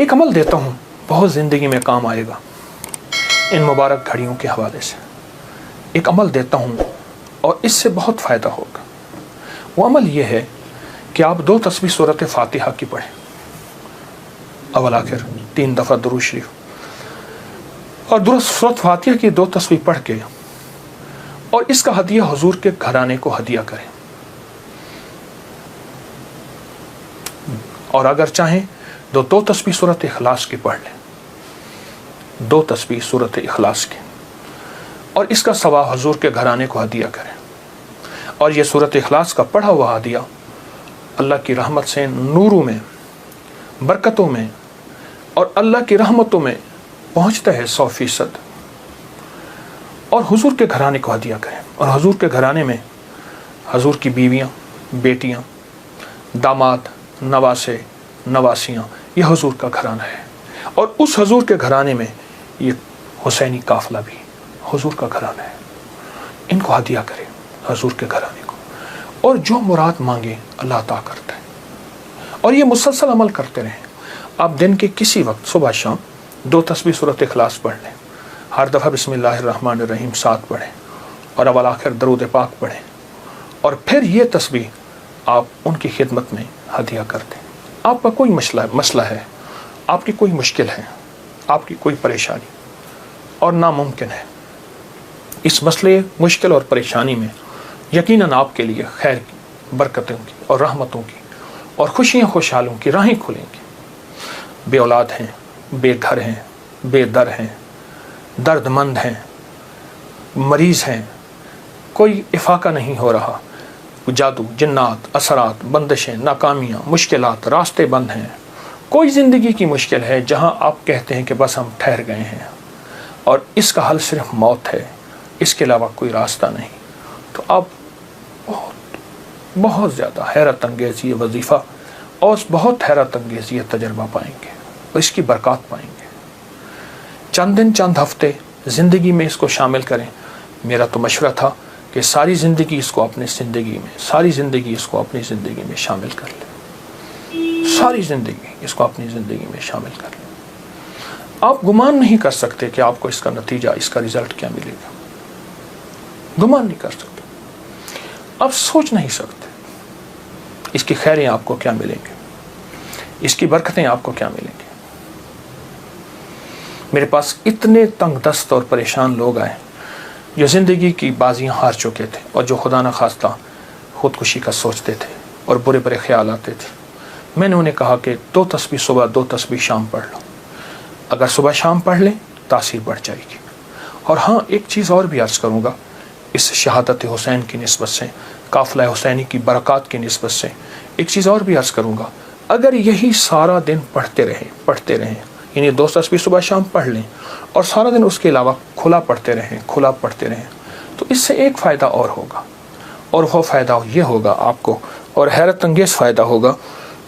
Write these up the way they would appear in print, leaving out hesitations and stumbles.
ایک عمل دیتا ہوں، بہت زندگی میں کام آئے گا ان مبارک گھڑیوں کے حوالے سے. ایک عمل دیتا ہوں اور اس سے بہت فائدہ ہوگا. وہ عمل یہ ہے کہ آپ 2 تسبیح سورۃ فاتحہ کی پڑھیں، اول آخر 3 دفعہ درود شریف، اور سورۃ فاتحہ کی 2 تسبیح پڑھ کے اور اس کا ہدیہ حضور کے گھرانے کو ہدیہ کریں. اور اگر چاہیں تو 2 تسبیح سورۃ اخلاص کی پڑھ لیں، 2 تسبیح سورۃ اخلاص کی، اور اس کا ثواب حضور کے گھرانے کو ہدیہ کریں. اور یہ سورۃ اخلاص کا پڑھا ہوا ہدیہ اللہ کی رحمت سے نوروں میں، برکتوں میں اور اللہ کی رحمتوں میں پہنچتا ہے 100%. اور حضور کے گھرانے کو ہدیہ کریں. اور حضور کے گھرانے میں حضور کی بیویاں، بیٹیاں، داماد، نواسے، نواسیاں، یہ حضور کا گھرانہ ہے. اور اس حضور کے گھرانے میں یہ حسینی قافلہ بھی حضور کا گھرانہ ہے. ان کو ہدیہ کریں حضور کے گھرانے کو، اور جو مراد مانگے اللہ عطا کرتا ہے. اور یہ مسلسل عمل کرتے رہیں. آپ دن کے کسی وقت صبح شام 2 تسبیح سورۃ اخلاص پڑھ لیں، ہر دفعہ بسم اللہ الرحمن الرحیم 7 پڑھیں، اور اول آخر درود پاک پڑھیں، اور پھر یہ تسبیح آپ ان کی خدمت میں ہدیہ کر دیں. آپ کا کوئی مسئلہ ہے، آپ کی کوئی مشکل ہے، آپ کی کوئی پریشانی اور ناممکن ہے، اس مسئلے، مشکل اور پریشانی میں یقیناً آپ کے لیے خیر کی، برکتوں کی اور رحمتوں کی اور خوشیاں خوشحالوں کی راہیں کھلیں گی. بے اولاد ہیں، بے گھر ہیں، بے در ہیں، درد مند ہیں، مریض ہیں، کوئی افاقہ نہیں ہو رہا، جادو، جنات، اثرات، بندشیں، ناکامیاں، مشکلات، راستے بند ہیں، کوئی زندگی کی مشکل ہے جہاں آپ کہتے ہیں کہ بس ہم ٹھہر گئے ہیں اور اس کا حل صرف موت ہے، اس کے علاوہ کوئی راستہ نہیں، تو آپ بہت زیادہ حیرت انگیز یہ وظیفہ اور بہت حیرت انگیز یہ تجربہ پائیں گے اور اس کی برکات پائیں گے. چند دن، چند ہفتے زندگی میں اس کو شامل کریں. میرا تو مشورہ تھا کہ ساری زندگی اس کو اپنی زندگی میں، ساری زندگی اس کو اپنی زندگی میں شامل کر لیں، ساری زندگی اس کو اپنی زندگی میں شامل کر لیں. آپ گمان نہیں کر سکتے کہ آپ کو اس کا نتیجہ، اس کا رزلٹ کیا ملے گا. گمان نہیں کر سکتے، آپ سوچ نہیں سکتے اس کی خیریں آپ کو کیا ملیں گے، اس کی برکتیں آپ کو کیا ملیں گی. میرے پاس اتنے تنگ دست اور پریشان لوگ آئے جو زندگی کی بازیاں ہار چکے تھے اور جو خدا نخواستہ خودکشی کا سوچتے تھے اور برے برے خیال آتے تھے. میں نے انہیں کہا کہ 2 تسبیح صبح، 2 تسبیح شام پڑھ لو. اگر صبح شام پڑھ لیں تاثیر بڑھ جائے گی. اور ہاں، ایک چیز اور بھی عرض کروں گا اس شہادت حسین کی نسبت سے، قافلہ حسینی کی برکات کی نسبت سے ایک چیز اور بھی عرض کروں گا. اگر یہی سارا دن پڑھتے رہیں، یعنی 2 تسبیح صبح شام پڑھ لیں اور سارا دن اس کے علاوہ کھلا پڑھتے رہیں، تو اس سے ایک فائدہ اور ہوگا، اور وہ فائدہ یہ ہوگا آپ کو، اور حیرت انگیز فائدہ ہوگا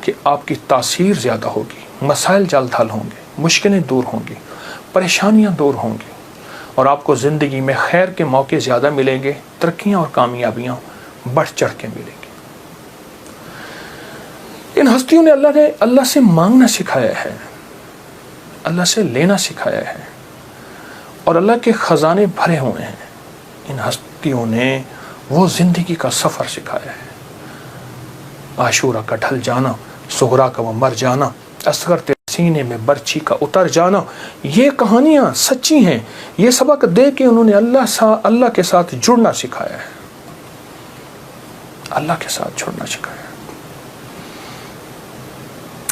کہ آپ کی تاثیر زیادہ ہوگی، مسائل جلد حل ہوں گے، مشکلیں دور ہوں گی، پریشانیاں دور ہوں گی، اور آپ کو زندگی میں خیر کے موقع زیادہ ملیں گے، ترقیاں اور کامیابیاں بڑھ چڑھ کے ملیں گی. ان ہستیوں نے اللہ سے مانگنا سکھایا ہے، اللہ سے لینا سکھایا ہے، اور اللہ کے خزانے بھرے ہوئے ہیں. ان ہستیوں نے وہ زندگی کا سفر سکھایا ہے. عاشورہ کا ڈھل جانا، سغرا کا وہ مر جانا، اصغر تیرے سینے میں برچھی کا اتر جانا، یہ کہانیاں سچی ہیں. یہ سبق دے کے انہوں نے اللہ کے ساتھ جڑنا سکھایا ہے، اللہ کے ساتھ جڑنا سکھایا ہے.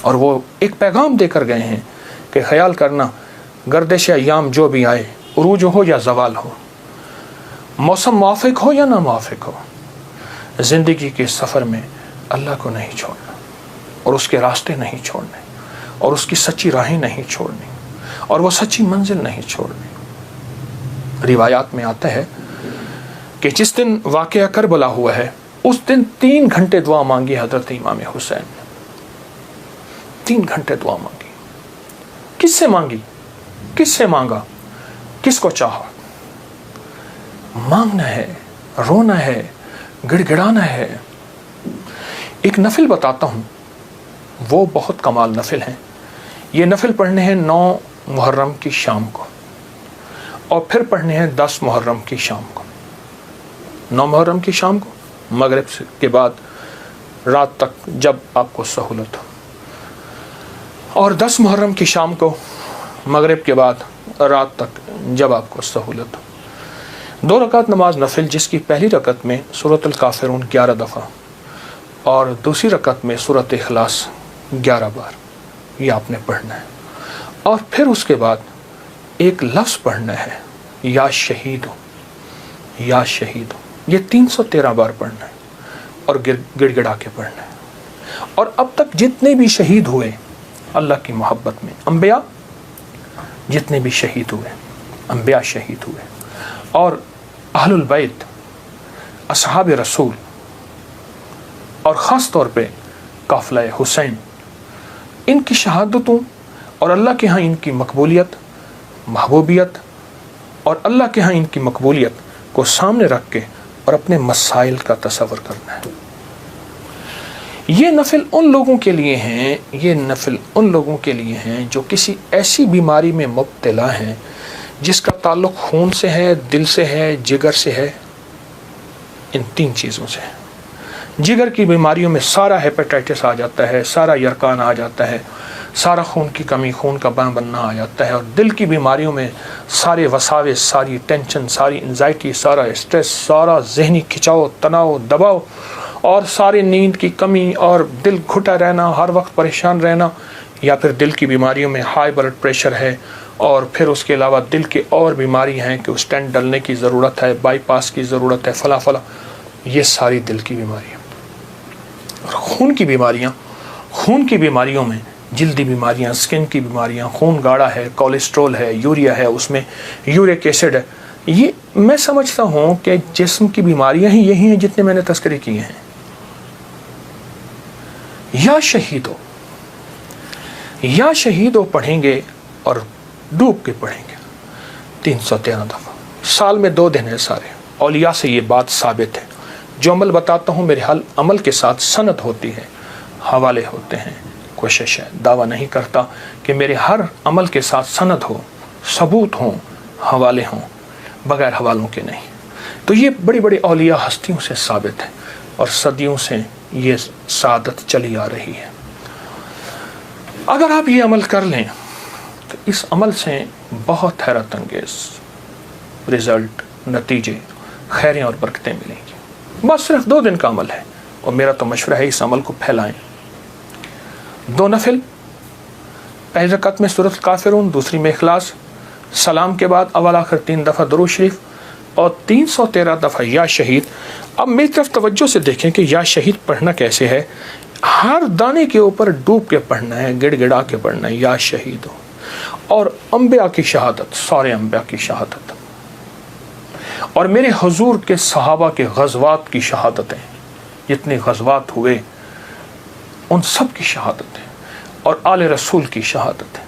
اور وہ ایک پیغام دے کر گئے ہیں کہ خیال کرنا، گردش ایام جو بھی آئے، عروج ہو یا زوال ہو، موسم موافق ہو یا نہ موافق ہو، زندگی کے سفر میں اللہ کو نہیں چھوڑنا، اور اس کے راستے نہیں چھوڑنے، اور اس کی سچی راہیں نہیں چھوڑنی، اور وہ سچی منزل نہیں چھوڑنی. روایات میں آتا ہے کہ جس دن واقعہ کربلا ہوا ہے اس دن 3 گھنٹے دعا مانگی حضرت امام حسین نے. 3 گھنٹے دعا مانگی. کس سے مانگی؟ کس سے مانگا؟ کس کو چاہا؟ مانگنا ہے، رونا ہے، گڑ گڑانا ہے. ایک نفل بتاتا ہوں، وہ بہت کمال نفل ہیں. یہ نفل پڑھنے ہیں 9 محرم کی شام کو، اور پھر پڑھنے ہیں 10 محرم کی شام کو۔ 9 محرم کی شام کو مغرب کے بعد رات تک جب آپ کو سہولت ہو، اور 10 محرم کی شام کو مغرب کے بعد رات تک جب آپ کو سہولت ہو۔ 2 رکعت نماز نفل، جس کی پہلی رکعت میں سورۃ الکافرون 11 دفعہ اور دوسری رکعت میں سورۃ اخلاص 11 بار، یہ آپ نے پڑھنا ہے۔ اور پھر اس کے بعد ایک لفظ پڑھنا ہے، یا شہید ہو، یا شہید ہو، یہ 313 بار پڑھنا ہے اور گڑ گڑا کے پڑھنا ہے۔ اور اب تک جتنے بھی شہید ہوئے اللہ کی محبت میں، انبیاء جتنے بھی شہید ہوئے، انبیاء شہید ہوئے، اور اہل البیت، اصحاب رسول، اور خاص طور پہ قافلہ حسین، ان کی شہادتوں اور اللہ کے ہاں ان کی مقبولیت، محبوبیت، اور اللہ کے ہاں ان کی مقبولیت کو سامنے رکھ کے اور اپنے مسائل کا تصور کرنا ہے۔ یہ نفل ان لوگوں کے لیے ہیں، یہ نفل ان لوگوں کے لیے ہیں جو کسی ایسی بیماری میں مبتلا ہیں جس کا تعلق خون سے ہے، دل سے ہے، جگر سے ہے، ان 3 چیزوں سے ہے۔ جگر کی بیماریوں میں سارا ہیپیٹائٹس آ جاتا ہے، سارا یرقان آ جاتا ہے، سارا خون کی کمی، خون کا بننا آ جاتا ہے، اور دل کی بیماریوں میں سارے وساوس، ساری ٹینشن، ساری انزائٹی، سارا اسٹریس، سارا ذہنی کھچاؤ، تناؤ، دباؤ، اور ساری نیند کی کمی، اور دل گھٹا رہنا، ہر وقت پریشان رہنا، یا پھر دل کی بیماریوں میں ہائی بلڈ پریشر ہے، اور پھر اس کے علاوہ دل کی اور بیماری ہیں کہ اسٹینٹ ڈلنے کی ضرورت ہے، بائی پاس کی ضرورت ہے، فلاں فلاں، یہ ساری دل کی بیماریاں۔ اور خون کی بیماریوں میں جلدی بیماریاں، سکن کی بیماریاں، خون گاڑھا ہے، کولیسٹرول ہے، یوریا ہے، اس میں یورک ایسڈ ہے، یہ میں سمجھتا ہوں کہ جسم کی بیماریاں ہی یہی ہیں جتنے میں نے تذکرے کیے ہیں۔ یا شہیدو پڑھیں گے اور ڈوب کے پڑھیں گے 313 دفعہ، سال میں 2 دن ہے سارے۔ اولیاء سے یہ بات ثابت ہے، جو عمل بتاتا ہوں میرے عمل کے ساتھ سند ہوتی ہے، حوالے ہوتے ہیں۔ کوشش ہے، دعویٰ نہیں کرتا کہ میرے ہر عمل کے ساتھ سند ہو، ثبوت ہوں، حوالے ہوں، بغیر حوالوں کے نہیں۔ تو یہ بڑی بڑی اولیاء ہستیوں سے ثابت ہے، اور صدیوں سے یہ سعادت چلی آ رہی ہے۔ اگر آپ یہ عمل کر لیں تو اس عمل سے بہت حیرت انگیز رزلٹ، نتیجے، خیریں اور برکتیں ملیں گی۔ بس صرف 2 دن کا عمل ہے، اور میرا تو مشورہ ہے اس عمل کو پھیلائیں۔ 2 نفل، پہلی رکعت میں سورۃ الکافرون، دوسری میں اخلاص، سلام کے بعد اول آخر 3 دفعہ درود شریف، اور 313 دفعہ یا شہید۔ اب میری طرف توجہ سے دیکھیں کہ یا شہید پڑھنا کیسے ہے۔ ہر دانے کے اوپر ڈوب کے پڑھنا ہے، گڑ گڑا کے پڑھنا ہے، یا شہید ہو۔ اور انبیاء کی شہادت، سارے انبیاء کی شہادت، اور میرے حضور کے صحابہ کے غزوات کی شہادتیں، جتنے غزوات ہوئے ان سب کی شہادتیں، اور آل رسول کی شہادتیں،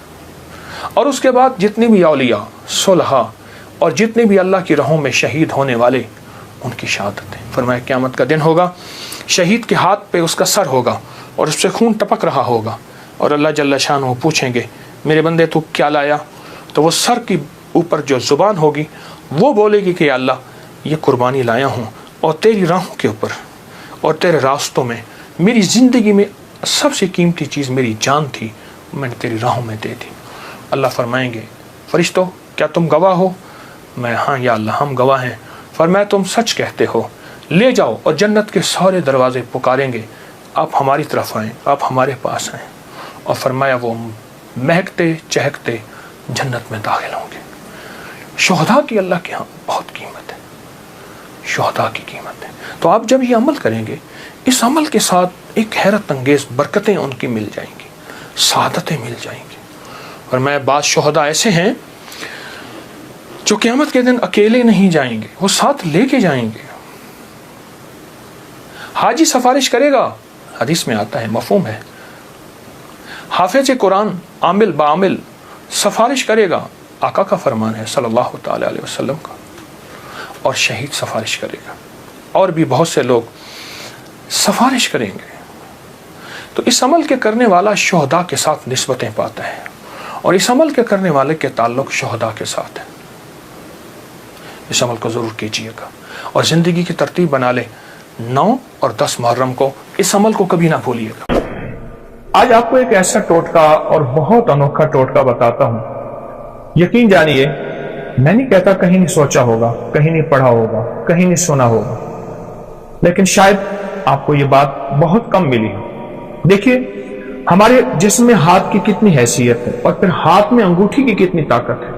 اور اس کے بعد جتنے بھی اولیاء، صلحاء، اور جتنے بھی اللہ کی راہوں میں شہید ہونے والے، ان کی شہادتیں۔ فرمایا قیامت کا دن ہوگا، شہید کے ہاتھ پہ اس کا سر ہوگا، اور اس سے خون ٹپک رہا ہوگا، اور اللہ جل شانہ پوچھیں گے میرے بندے تو کیا لایا؟ تو وہ سر کی اوپر جو زبان ہوگی وہ بولے گی کہ اللہ یہ قربانی لایا ہوں، اور تیری راہوں کے اوپر اور تیرے راستوں میں، میری زندگی میں سب سے قیمتی چیز میری جان تھی، میں نے تیری راہوں میں دے دی۔ اللہ فرمائیں گے فرشتوں کیا تم گواہ ہو؟ میں ہاں یا اللہ ہم گواہ ہیں۔ فرمایا تم سچ کہتے ہو، لے جاؤ، اور جنت کے سارے دروازے پکاریں گے آپ ہماری طرف آئیں، آپ ہمارے پاس آئیں، اور فرمایا وہ مہکتے چہکتے جنت میں داخل ہوں گے۔ شہداء کی اللہ کے ہاں بہت قیمت ہے، شہداء کی قیمت ہے۔ تو آپ جب یہ عمل کریں گے، اس عمل کے ساتھ ایک حیرت انگیز برکتیں ان کی مل جائیں گی، سعادتیں مل جائیں گی۔ اور میں بعض شہداء ایسے ہیں جو قیامت کے دن اکیلے نہیں جائیں گے، وہ ساتھ لے کے جائیں گے۔ حاجی سفارش کرے گا، حدیث میں آتا ہے، مفہوم ہے۔ حافظ قرآن عامل بعامل سفارش کرے گا، آقا کا فرمان ہے صلی اللہ تعالی علیہ وسلم کا، اور شہید سفارش کرے گا، اور بھی بہت سے لوگ سفارش کریں گے۔ تو اس عمل کے کرنے والا شہداء کے ساتھ نسبتیں پاتا ہے۔ और इस अमल के करने वाले के ताल्लुक शहदा के साथ है। इस अमल को ज़रूर कीजिएगा और ज़िंदगी की तरतीब बना ले। 9 और 10 मुहर्रम को इस अमल को कभी ना भूलिएगा। आज आपको एक ऐसा टोटका और बहुत अनोखा टोटका बताता हूं। यकीन जानिए, मैं नहीं कहता कहीं नहीं सोचा होगा, कहीं नहीं पढ़ा होगा, कहीं नहीं सुना होगा, लेकिन शायद आपको ये बात बहुत कम मिली हो। देखिए, हमारे जिस्म में हाथ की कितनी हैसियत है और फिर हाथ में अंगूठी की कितनी ताकत है।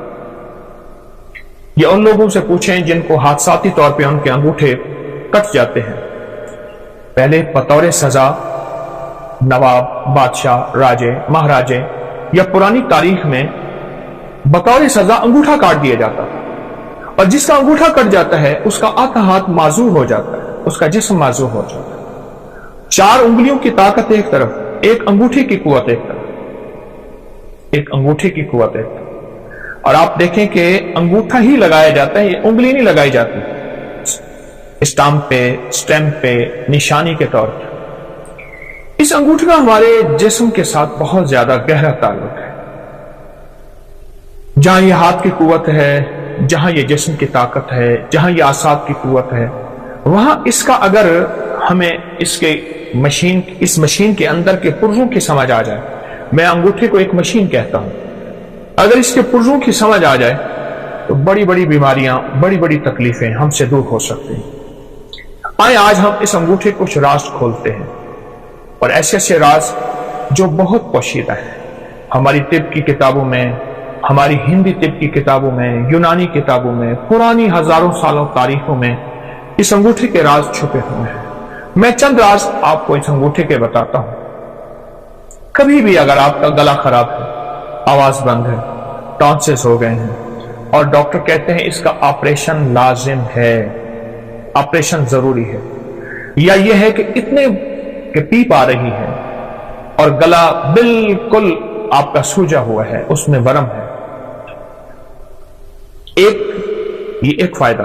ये उन लोगों से पूछें जिनको हादसाती तौर पे उनके अंगूठे कट जाते हैं। पहले बतौर सजा नवाब, बादशाह, राजे, महाराजे या पुरानी तारीख में बतौर सजा अंगूठा काट दिया जाता था, और जिसका अंगूठा कट जाता है उसका आधा हाथ माजूर हो जाता है, उसका जिस्म माजूर हो जाता है। 4 उंगलियों की ताकत एक तरफ, एक अंगूठे की कुव्वत एक तरफ, एक अंगूठे की कुव्वत एक तरफ। और आप देखें कि अंगूठा ही लगाया जाता है, ये उंगली नहीं लगाई जाती स्टाम्प पे, निशानी के तौर पर। इस अंगूठे का हमारे जिस्म के साथ बहुत ज्यादा गहरा ताल्लुक है। जहां ये हाथ की कुव्वत है, जहां ये जिस्म की ताकत है, जहां ये आसाब की कुव्वत है, वहां इसका अगर हमें इस मशीन के अंदर के पुर्जों की समझ आ जाए, मैं अंगूठे को एक मशीन कहता हूं, अगर इसके पुर्जों की समझ आ जाए तो बड़ी बड़ी बीमारियां, बड़ी बड़ी तकलीफें हमसे दूर हो सकती हैं। आए आज हम इस अंगूठे को कुछ राज खोलते हैं, और ऐसे ऐसे राज जो बहुत पोशीदा है। हमारी तिब की किताबों में, हमारी हिंदी तिब की किताबों में, यूनानी किताबों में, पुरानी हजारों सालों तारीखों में इस अंगूठे के राज छुपे हुए हैं। मैं चंद राज आपको इस अंगूठे के बताता हूं। कभी भी अगर आपका गला खराब है, आवाज बंद है, टॉन्सिस हो गए हैं और डॉक्टर कहते हैं इसका ऑपरेशन लाजिम है, ऑपरेशन जरूरी है, या यह है कि इतने कि पीप आ रही है और गला बिल्कुल आपका सूजा हुआ है, उसमें वरम है, ये एक फायदा।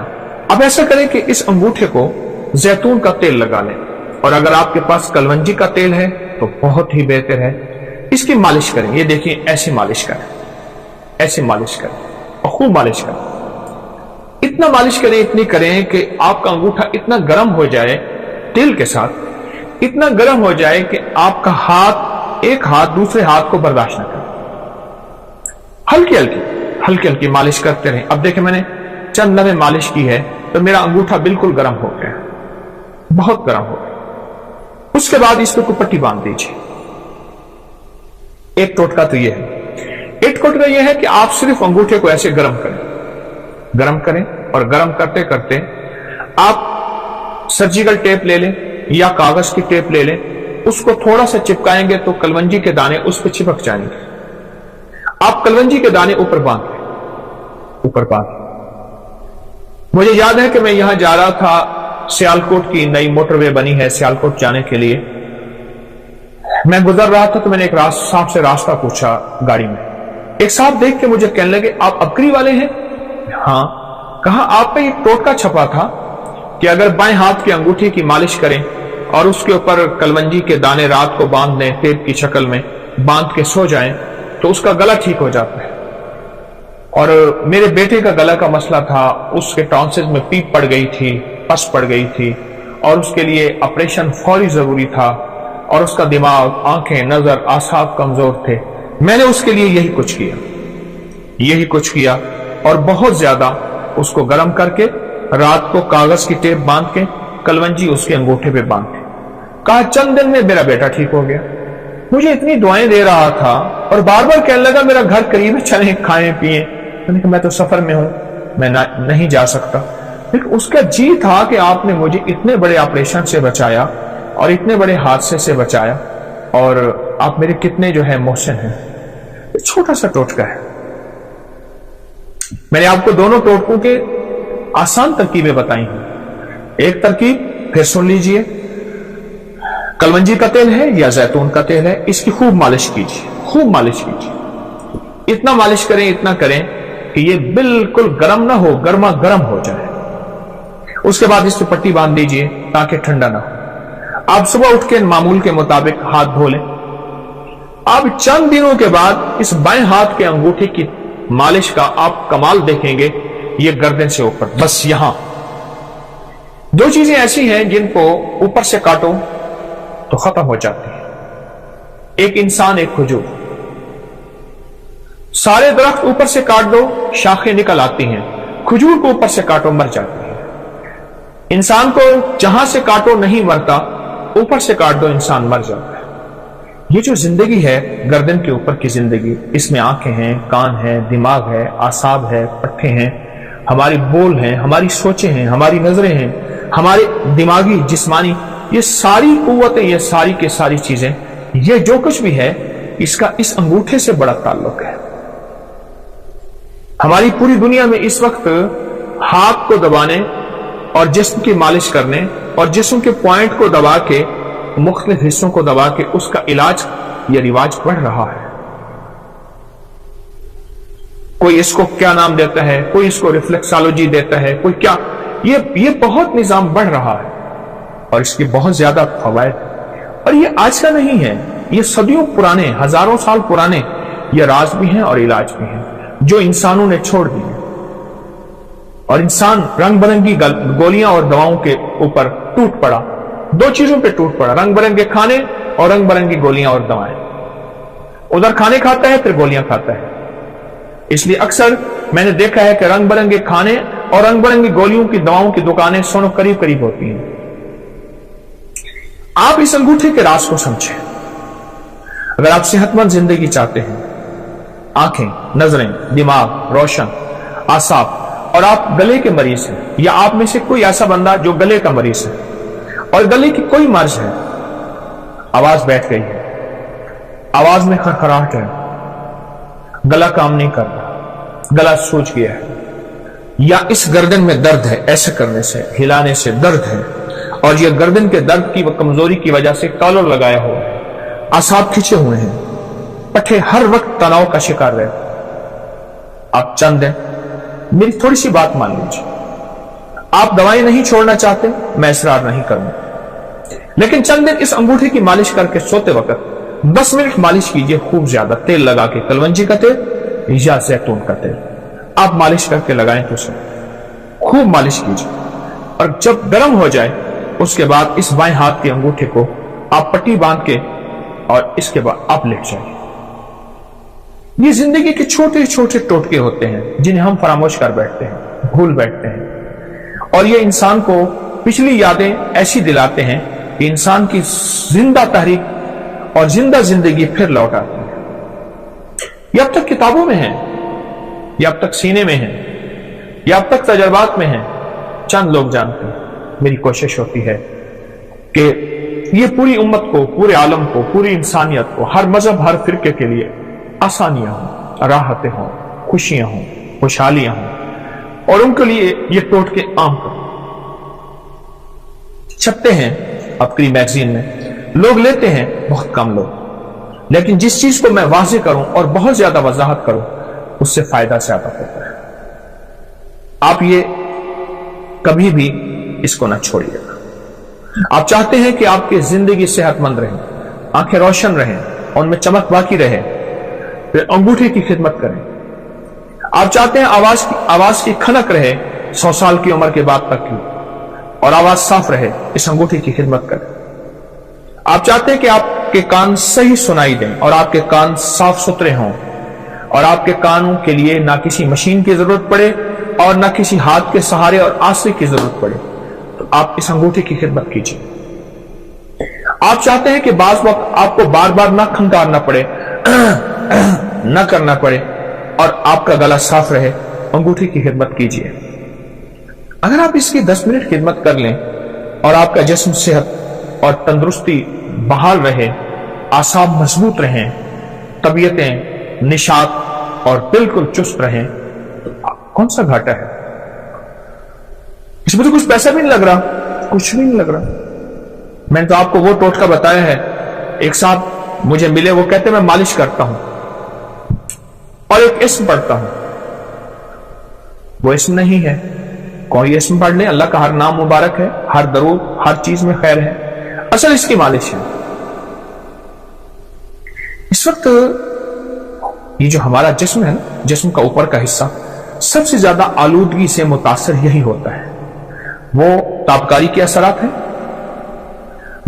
अब ऐसा करें कि इस अंगूठे को जैतून का तेल लगा लें, और अगर आपके पास कलवंजी का तेल है तो बहुत ही बेहतर है। इसकी मालिश करें। ये देखिए, ऐसी मालिश करें, ऐसी मालिश करें और खूब मालिश करें। इतना मालिश करें, इतनी करें कि आपका अंगूठा इतना गर्म हो जाए तेल के साथ, इतना गर्म हो जाए कि आपका हाथ, एक हाथ दूसरे हाथ को बर्दाश्त न करे। हल्की हल्की मालिश करते रहें। अब देखिए, मैंने चंद लम्हे मालिश की है तो मेरा अंगूठा बिल्कुल गर्म हो गया, बहुत गर्म हो गया। उसके बाद इस पे पट्टी बांध दीजिए। एक टोटका तो यह है। एक टोटका यह है कि आप सिर्फ अंगूठे को ऐसे गर्म करें और गर्म करते करते आप सर्जिकल टेप ले लें या कागज की टेप ले लें, उसको थोड़ा सा चिपकाएंगे तो कलवंजी के दाने उस पर चिपक जाएंगे। आप कलवंजी के दाने ऊपर बांध। मुझे याद है कि मैं यहां जा रहा था, सियालकोट की नई मोटरवे बनी है सियालकोट जाने के लिए। मैं गुजर रहा था तो मैंने एक साहब से रास्ता पूछा गाड़ी में। एक साहब देख के मुझे कहने लगे, आप अबकरी वाले हैं? हाँ। कहा, आप पे एक टोटका छपा था कि अगर बाएं हाथ की अंगूठी की मालिश करें और उसके ऊपर कलवंजी के दाने रात को बांध दें, टेप की शक्ल में बांध के सो जाएं, तो उसका गला ठीक हो जाता है। और मेरे बेटे का गला का मसला था, उसके टॉन्सिल्स में पीप पड़ गई थी, पस पड़ गई थी, और उसके लिए ऑपरेशन फौरी जरूरी था, और उसका दिमाग, आंखें, नजर, आसाब कमजोर थे। मैंने उसके लिए यही कुछ किया और बहुत ज्यादा उसको गर्म करके रात को कागज की टेप बांध के कलवंजी उसके अंगूठे पे बांध के, कहा चंद दिन में मेरा बेटा ठीक हो गया। मुझे इतनी दुआएं दे रहा था और बार बार कहने लगा मेरा घर करीब है, चलें खाएं पिएं। मैं तो सफर में हूं, मैं नहीं जा सकता। लेकिन उसका जी था कि आपने मुझे इतने बड़े ऑपरेशन से बचाया और इतने बड़े हादसे से बचाया, और आप मेरे कितने जो है मोहसिन हैं। छोटा सा टोटका है। मैंने आपको दोनों टोटकों के आसान तरकीबें बताई हैं। एक तरकीब फिर सुन लीजिए, कलवंजी का तेल है या जैतून का तेल है, इसकी खूब मालिश कीजिए। इतना मालिश करें, इतना करें कि ये बिल्कुल गर्म ना हो, गर्मा गर्म हो जाए। उसके बाद इस पर पट्टी बांध दीजिए ताकि ठंडा ना हो। आप सुबह उठ के मामूल के मुताबिक हाथ धो लें, अब चंद दिनों के बाद इस बाएं हाथ के अंगूठे की मालिश का आप कमाल देखेंगे, ये गर्दन से ऊपर, बस यहां। दो चीजें ऐसी हैं जिनको ऊपर से काटो तो खत्म हो जाती है, एक इंसान, एक खजूर। सारे दरख्त ऊपर से काट दो, शाखें निकल आती हैं, खजूर को ऊपर से काटो, मर जाती है। इंसान को जहां से काटो नहीं मरता, ऊपर से काट दो इंसान मर जाता है। ये जो जिंदगी है, गर्दन के ऊपर की जिंदगी, इसमें आंखें हैं, कान हैं, दिमाग है, आसाब है, पट्टे हैं, हमारी बोल हैं, हमारी सोचें हैं, हमारी नजरें हैं, हमारे दिमागी जिस्मानी, ये सारी कुव्वतें, ये सारी की सारी चीजें, ये जो कुछ भी है, इसका इस अंगूठे से बड़ा ताल्लुक है। हमारी पूरी दुनिया में इस वक्त हाथ को दबाने और जिस्म की मालिश करने और जिस्म के पॉइंट को दबा के, मुख्तलिफ हिस्सों को दबा के उसका इलाज या रिवाज बढ़ रहा है। कोई इसको क्या नाम देता है, कोई इसको रिफ्लेक्सोलॉजी देता है, कोई क्या, ये बहुत निजाम बढ़ रहा है और इसकी बहुत ज्यादा फवायद है। और ये आज का नहीं है, ये सदियों पुराने, हजारों साल पुराने ये राज भी हैं और इलाज भी हैं जो इंसानों ने छोड़ दिए। और इंसान रंग बिरंगी गोलियां और दवाओं के ऊपर टूट पड़ा, दो चीजों पे टूट पड़ा, रंग बिरंगे खाने और रंग बिरंगी गोलियां और दवाएं। उधर खाने खाता है, फिर गोलियां खाता है। इसलिए अक्सर मैंने देखा है कि रंग बिरंगे खाने और रंग बिरंगी गोलियों की दवाओं की दुकानें सोनो करीब करीब होती हैं। आप इस अंगूठे के राज को समझें। अगर आप सेहतमंद जिंदगी चाहते हैं, आंखें, नजरें, दिमाग रोशन, आसाब, और आप गले के मरीज हैं, या आप में से कोई ऐसा बंदा जो गले का मरीज है और गले की कोई मर्ज है, आवाज बैठ गई है, आवाज में खड़खड़ाहट है, गला काम नहीं कर रहा, गला सूज गया है, या इस गर्दन में दर्द है, ऐसे करने से, हिलाने से दर्द है, और यह गर्दन के दर्द की कमजोरी की वजह से कॉलर लगाया हुआ है, आसाब खिंचे हुए हैं, पट्टे हर वक्त तनाव का शिकार रहे, आप चंद हैं, मेरी थोड़ी सी बात मान लीजिए। आप दवाएं नहीं छोड़ना चाहते, मैं इसरार नहीं करूंगा, लेकिन चंद दिन इस अंगूठे की मालिश करके सोते वक्त 10 मिनट मालिश कीजिए, खूब ज्यादा तेल लगा के, कलवंजी का तेल या जैतून का तेल आप मालिश करके लगाएं तो सही, खूब मालिश कीजिए। और जब गर्म हो जाए उसके बाद इस बाएं हाथ के अंगूठे को आप पट्टी बांध के और इसके बाद आप लेट जाइए। ये जिंदगी के छोटे छोटे टोटके होते हैं जिन्हें हम फरामोश कर बैठते हैं, भूल बैठते हैं, और ये इंसान को पिछली यादें ऐसी दिलाते हैं कि इंसान की जिंदा तहरीक और जिंदा जिंदगी फिर लौट आती है। ये अब तक किताबों में है, ये अब तक सीने में है, ये अब तक तजर्बात में है, चंद लोग जानते हैं। मेरी कोशिश होती है कि ये पूरी उम्मत को, पूरे आलम को, पूरी इंसानियत को, हर मजहब, हर फिरके के लिए आसानियां हों, राहतें हों, खुशियां हों, खुशहालियां हों, और उनके लिए ये टोटके आम करो। छपते हैं अपनी मैगजीन में, लोग लेते हैं बहुत कम लोग, लेकिन जिस चीज को मैं वाज़ेह करूं और बहुत ज्यादा वजाहत करूं उससे फायदा ज्यादा होता है। आप ये कभी भी इसको ना छोड़िएगा। आप चाहते हैं कि आपकी जिंदगी सेहतमंद रहे, आंखें रोशन रहें, उनमें चमक बाकी रहे, फिर अंगूठे की खिदमत करें। आप चाहते हैं आवाज की खनक रहे 100 साल की उम्र के बाद तक की, और आवाज साफ रहे, इस अंगूठे की खिदमत करें। आप चाहते हैं कि आपके कान सही सुनाई दें और आपके कान साफ सुथरे हों, और आपके कानों के लिए ना किसी मशीन की जरूरत पड़े और ना किसी हाथ के सहारे और आसरे की जरूरत पड़े, तो आप इस अंगूठे की खिदमत कीजिए। आप चाहते हैं कि बाज वक्त आपको बार बार ना खंगारना पड़े, न करना पड़े, और आपका गला साफ रहे, अंगूठे की खिदमत कीजिए। अगर आप इसकी 10 मिनट खिदमत कर लें और आपका जिस्म सेहत और तंदुरुस्ती बहाल रहे, आसाब मजबूत रहें, तबीयतें निशात और बिल्कुल चुस्त रहें, तो कौन सा घाटा है? इसमें तो कुछ पैसा भी नहीं लग रहा, कुछ भी नहीं लग रहा। मैंने तो आपको वो टोटका बताया है। एक साहब मुझे मिले, वो कहते मैं मालिश करता हूं और एक इस्म पढ़ता हूं। वो इस्म नहीं है, कोई इस्म पढ़ ले, अल्लाह का हर नाम मुबारक है, हर दरूद, हर चीज में खैर है, असल इसकी मालिश है। इस वक्त ये जो हमारा जिस्म है, जिस्म का ऊपर का हिस्सा सबसे ज्यादा आलूदगी से मुतासर यही होता है। वो तापकारी के असरात हैं,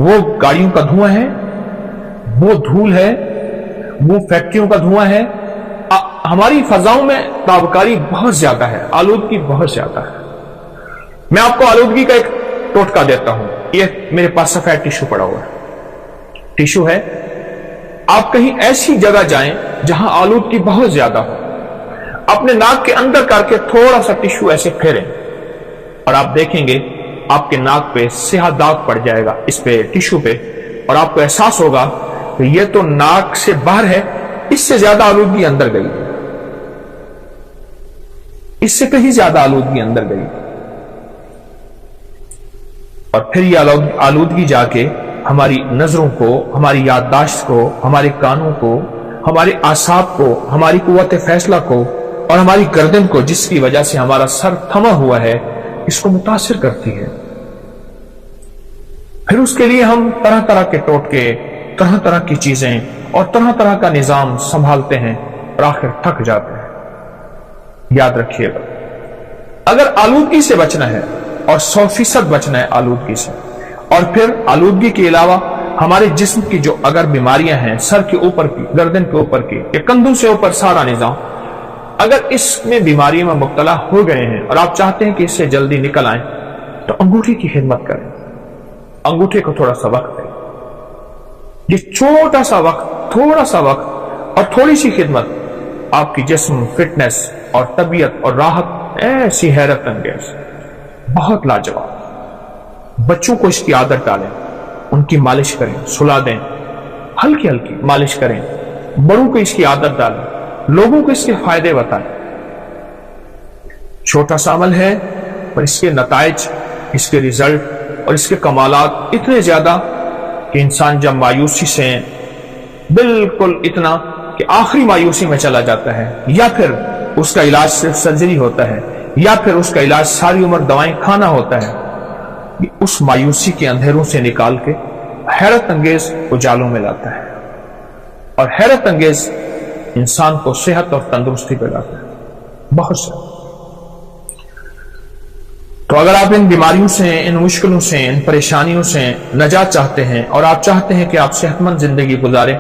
वो गाड़ियों का धुआं है, वो धूल है, वो फैक्ट्रियों का धुआं है। हमारी फजाओं में तापकारी बहुत ज्यादा है, आलूदगी बहुत ज्यादा है। मैं आपको आलूदगी का एक टोटका देता हूं। ये मेरे पास सफेद टिश्यू पड़ा हुआ है, टिश्यू है। आप कहीं ऐसी जगह जाएं जहां आलूदगी बहुत ज्यादा हो, अपने नाक के अंदर करके थोड़ा सा टिश्यू ऐसे फेरें और आप देखेंगे आपके नाक पे स्याह दाग पड़ जाएगा इस पे टिश्यू पे, और आपको एहसास होगा कि ये तो नाक से बाहर है, इससे ज्यादा आलूदगी अंदर गई, इससे कहीं ज्यादा आलूदगी अंदर गई। और फिर ये आलूदगी जाके हमारी नजरों को, हमारी याददाश्त को, हमारे कानों को, हमारे आसाब को, हमारी कुव्वत फैसला को और हमारी गर्दन को, जिसकी वजह से हमारा सर थमा हुआ है, इसको मुतासिर करती है। फिर उसके लिए हम तरह तरह के टोटके, तरह तरह की चीजें और तरह तरह का निजाम संभालते हैं और आखिर थक जाते हैं। याद रखिएगा, अगर आलूदगी से बचना है और 100% बचना है आलूदगी से, और फिर आलूदगी के अलावा हमारे जिस्म की जो अगर बीमारियां हैं, सर के ऊपर की, गर्दन के ऊपर की, या कंधों से ऊपर सारा निजाम, अगर इसमें बीमारियों में मुब्तला हो गए हैं और आप चाहते हैं कि इससे जल्दी निकल आए, तो अंगूठे की खिदमत करें। अंगूठे को थोड़ा सा वक्त दें। ये छोटा सा वक्त, थोड़ा सा वक्त और थोड़ी सी खिदमत आपकी जिस्म, फिटनेस और तबीयत और राहत ऐसी हैरत अंगेज, बहुत लाजवाब। बच्चों को इसकी आदत डालें, उनकी मालिश करें, सुला दें, हल्की हल्की मालिश करें। बड़ों को इसकी आदत डालें, लोगों को इसके फायदे बताएं। छोटा सा अमल है पर इसके नताइज, इसके रिजल्ट और इसके कमालात इतने ज्यादा कि इंसान जब मायूसी से बिल्कुल इतना कि आखिरी मायूसी में चला जाता है, या फिर उसका इलाज सिर्फ सर्जरी होता है, या फिर उसका इलाज सारी उम्र दवाएं खाना होता है, उस मायूसी के अंधेरों से निकाल के हैरत अंगेज उजालों में लाता है और हैरत अंगेज इंसान को सेहत और तंदुरुस्ती पे लाता है। बहुत से तो अगर आप इन बीमारियों से, इन मुश्किलों से, इन परेशानियों से नजात चाहते हैं और आप चाहते हैं कि आप सेहतमंद जिंदगी गुजारें,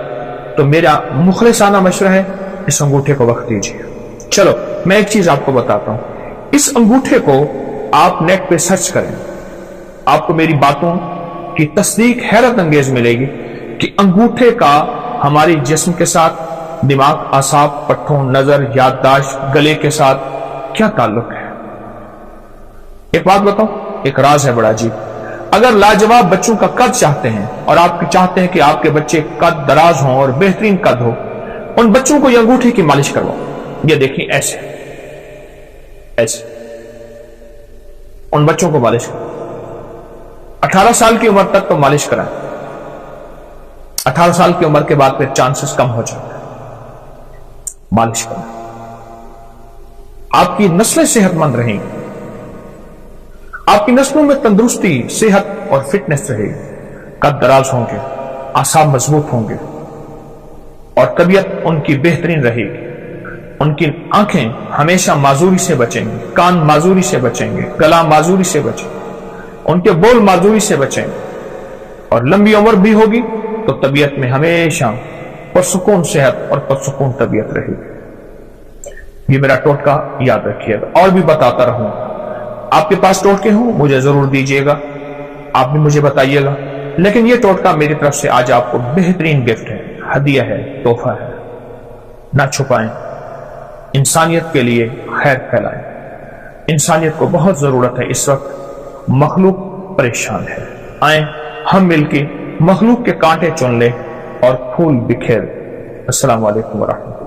तो मेरा मुखलिसाना मशवरा है, इस अंगूठे को वक्त दीजिए। चलो मैं एक चीज आपको बताता हूं। इस अंगूठे को आप नेट पे सर्च करें, आपको मेरी बातों की तस्दीक हैरत अंगेज मिलेगी कि अंगूठे का हमारी जिस्म के साथ, दिमाग, आसाब, पट्ठों, नजर, याददाश्त, गले के साथ क्या ताल्लुक है। एक बात बताओ, एक राज है बड़ा अजीब। अगर लाजवाब बच्चों का कद चाहते हैं और आप चाहते हैं कि आपके बच्चे कद दराज हों और बेहतरीन कद हो, उन बच्चों को ये अंगूठे की मालिश करवाओ। ये देखिए ऐसे ऐसे उन बच्चों को मालिश करो। 18 साल की उम्र तक तो मालिश कराएं। 18 साल की उम्र के बाद फिर चांसेस कम हो जाते हैं। मालिश करें, आपकी नस्लें सेहतमंद रहेंगी, आपकी नस्लों में तंदुरुस्ती, सेहत और फिटनेस रहेगी, कद दराज होंगे, आसाब मजबूत होंगे और तबीयत उनकी बेहतरीन रहेगी। उनकी आंखें हमेशा माजूरी से बचेंगी, कान माजूरी से बचेंगे, गला माजूरी से बचेंगे, उनके बोल माजूरी से बचेंगे और लंबी उम्र भी होगी तो तबीयत में हमेशा पुरसुकून सेहत और पुरसुकून तबीयत रहेगी। ये मेरा टोटका याद रखिएगा, और भी बताता रहूंगा। आपके पास टोटके हो मुझे जरूर दीजिएगा, आप भी मुझे बताइएगा, लेकिन ये टोटका मेरी तरफ से आज आपको बेहतरीन गिफ्ट है, हदिया है, तोहफा है। ना छुपाएं, इंसानियत के लिए खैर फैलाएं। इंसानियत को बहुत जरूरत है इस वक्त, मखलूक परेशान है। आए हम मिलके मखलूक के कांटे चुन ले और फूल बिखेर। अस्सलाम वालेकुम व रहमतुल्लाह।